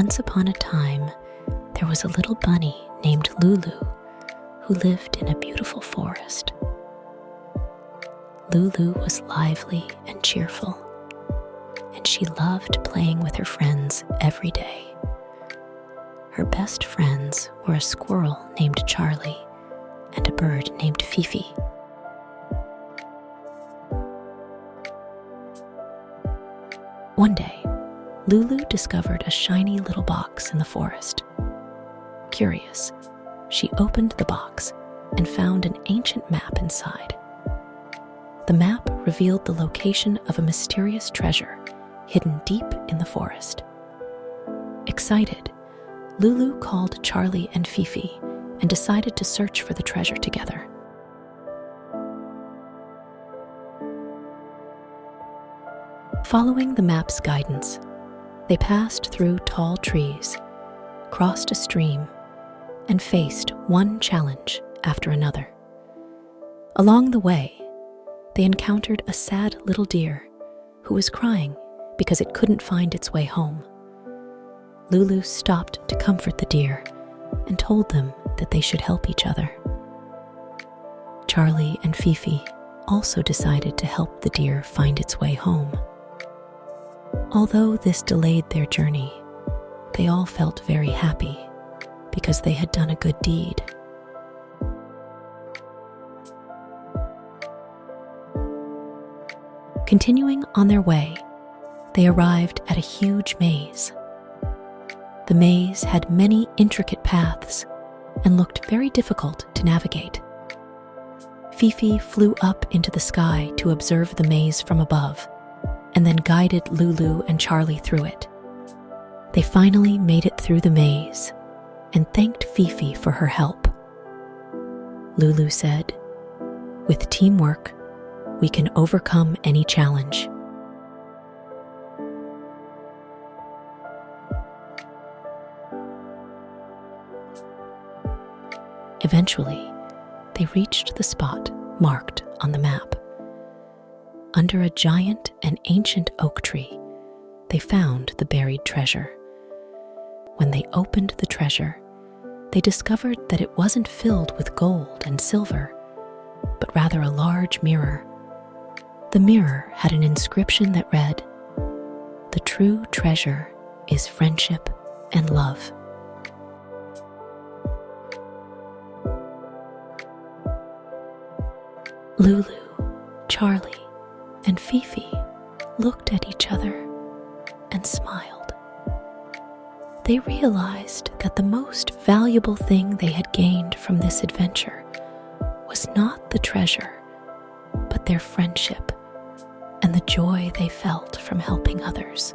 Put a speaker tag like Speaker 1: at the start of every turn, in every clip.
Speaker 1: Once upon a time, there was a little bunny named Lulu who lived in a beautiful forest. Lulu was lively and cheerful, and she loved playing with her friends every day. Her best friends were a squirrel named Charlie and a bird named Fifi. One day, Lulu discovered a shiny little box in the forest. Curious, she opened the box and found an ancient map inside. The map revealed the location of a mysterious treasure hidden deep in the forest. Excited, Lulu called Charlie and Fifi and decided to search for the treasure together. Following the map's guidance, they passed through tall trees, crossed a stream, and faced one challenge after another. Along the way, they encountered a sad little deer who was crying because it couldn't find its way home. Lulu stopped to comfort the deer and told them that they should help each other. Charlie and Fifi also decided to help the deer find its way home. Although this delayed their journey, they all felt very happy because they had done a good deed. Continuing on their way, they arrived at a huge maze. The maze had many intricate paths and looked very difficult to navigate. Fifi flew up into the sky to observe the maze from above, and then guided Lulu and Charlie through it. They finally made it through the maze and thanked Fifi for her help. Lulu said, "With teamwork, we can overcome any challenge." Eventually, they reached the spot marked on the map. Under a giant and ancient oak tree, they found the buried treasure. When they opened the treasure, they discovered that it wasn't filled with gold and silver, but rather a large mirror. The mirror had an inscription that read, "The true treasure is friendship and love." Lulu, Charlie, and Fifi looked at each other and smiled. They realized that the most valuable thing they had gained from this adventure was not the treasure, but their friendship and the joy they felt from helping others.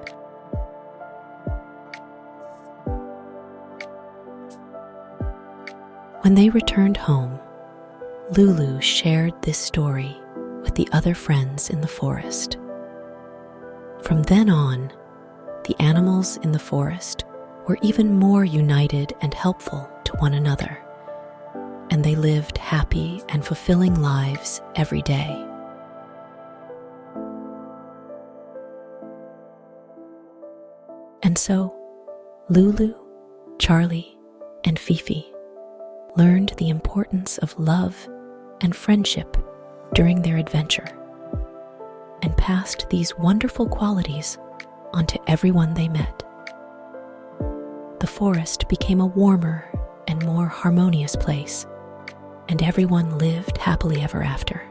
Speaker 1: When they returned home, Lulu shared this story with the other friends in the forest. From then on, the animals in the forest were even more united and helpful to one another, and they lived happy and fulfilling lives every day. And so, Lulu, Charlie, and Fifi learned the importance of love and friendship during their adventure, and passed these wonderful qualities onto everyone they met. The forest became a warmer and more harmonious place, and everyone lived happily ever after.